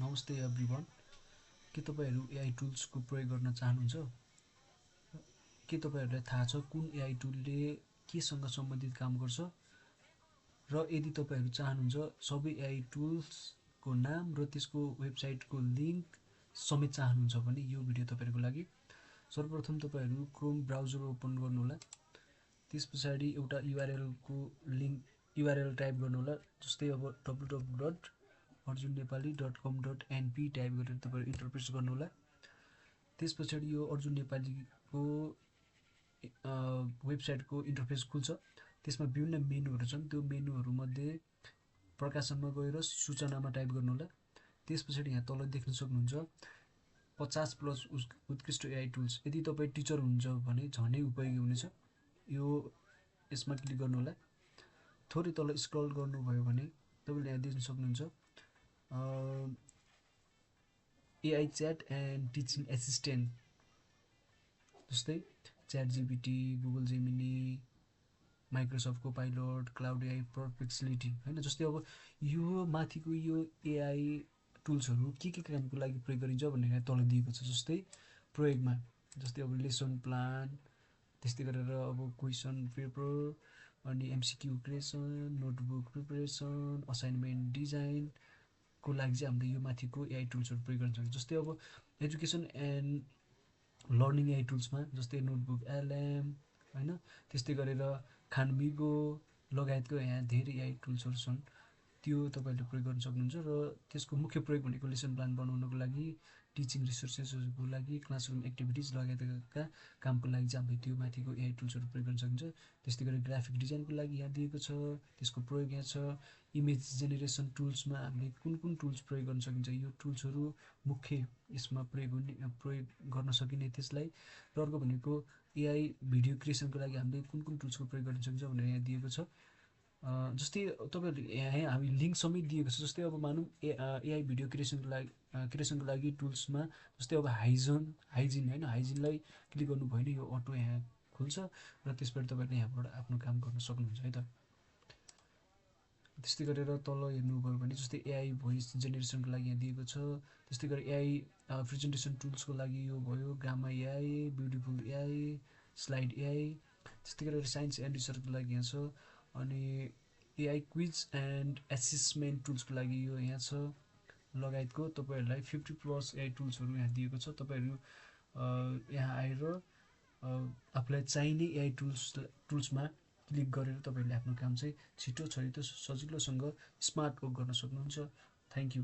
नमस्ते एभ्रिवान। के तपाईहरु एआई टुल्स को प्रयोग गर्न चाहनुहुन्छ? के तपाईहरुलाई थाहा छ कुन एआई टुलले केसँग सम्बन्धित काम गर्छ? र यदि तपाईहरु चाहनुहुन्छ सबै एआई टुल्स को नाम र त्यसको वेबसाइट को लिंक समेत चाहनुहुन्छ भने यो भिडियो तपाईहरुको लागि। सर्वप्रथम तपाईहरु क्रोम ब्राउजर ओपन गर्नुहोला। त्यसपछि एउटा URL को लिंक URL टाइप गर्नुहोला। जस्तै अब www.arjunnepali.com.np टाइप गरेर तपाईहरु इन्टर प्रेस गर्नुहोला। त्यसपछि यो अर्जुन नेपाली को वेबसाइट को इन्टरफेस खुल्छ। त्यसमा विभिन्न मेनुहरु छन्। त्यो मेनुहरु मध्ये प्रकाशनमा गएर सूचनामा टाइप गर्नुहोला। त्यसपछि यहाँ तल देख्न सक्नुहुन्छ 50 प्लस उत्कृष्ट एआई टुल्स। यदि तपाई टिचर हुनुहुन्छ भने झनै उपयोगी हुनेछ। यो यसमा क्लिक गर्नुहोला। थोरै तल स्क्रल गर्नुभयो भने तपाईले यहाँ देख्न सक्नुहुन्छ AI chat and teaching assistant जस्तै chat GPT, Google Gemini, Microsoft Copilot, Claude AI, Perplexity हैन। जस्तै अब यो माथिको यो एआई टुल्सहरु के कामको लागि प्रयोग गरिन्छ भनेर यहाँ तल दिएको छ। जस्तै प्रयोगमा जस्तै अब लेसन प्लान, त्यस्तै गरेर अब क्वेशन पेपर अनि MCQ creation, notebook preparation, assignment design को लागि चाहिँ हामीले यो माथिको एआई टुल्सहरु प्रयोग गर्न सक्छौं। जस्तै अब एजुकेसन एन्ड लर्निङ एआई टुल्समा जस्तै नोटबुक एलएम हैन, त्यस्तै गरेर खानबिगो लगायतको यहाँ धेरै एआई टुल्सहरु छन्। त्यो तपाईले प्रयोग गर्न सक्नुहुन्छ र त्यसको मुख्य प्रयोग भनेको लेसन प्लान बनाउनको लागि, टिचिङ रिसोर्सेसहरुको लागि, क्लासरुम एक्टिभिटिज लगायतका कामको लागि चाहिँ हामीले त्यो माथिको एआई टुल्सहरु प्रयोग गर्न सकिन्छ। त्यस्तै गरेर ग्राफिक डिजाइनको लागि यहाँ दिएको छ, त्यसको प्रयोग यहाँ छ। इमेज जेनेरेसन टुल्समा हामीले कुन टुल्स प्रयोग गर्न सकिन्छ, यो टुल्सहरु मुख्य यसमा प्रयोग गर्न सकिने त्यसलाई। र अर्को भनेको एआई भिडियो क्रिएसनको लागि हामीले कुन टुल्सको प्रयोग गर्न सकिन्छ भनेर यहाँ दिएको छ। जस्तै तपाईहरुले यहाँ हामी लिंक समेत दिएको छ। जस्तै अब मानौं एआई भिडियो क्रिएसनको लागि टुल्समा जस्तै अब हाइजिन हैन, हाइजिनलाई क्लिक गर्नुभयो भने यो अटो यहाँ खुल्छ र त्यसबाट तपाईले यहाँबाट आफ्नो काम गर्न सक्नुहुन्छ है त। त्यस्तै गरेर तल हेर्नुभयो भने जस्तै एआई भोइस जेनेरेसनको लागि यहाँ दिएको छ। त्यस्तै गरी एआई प्रेजेन्टेसन टुल्सको लागि यो भयो gamma AI, beautiful AI, slide AI. त्यस्तै गरेर साइन्स एन्ड रिसर्चको लागि यहाँ छ। अनि एआई क्विज एन्ड एसेसमेन्ट टुल्सको लागि यो यहाँ छ लगायतको तपाईहरुलाई 50 प्लस एआई टुल्सहरु यहाँ दिएको छ। तपाईहरु यहाँ आएर आफुलाई चाहिने एआई टुल्समा क्लिक गरेर तपाईहरुले आफ्नो काम चाहिँ छिटो छरितो सजिलोसँग स्मार्ट वर्क गर्न सक्नुहुन्छ। Thank you.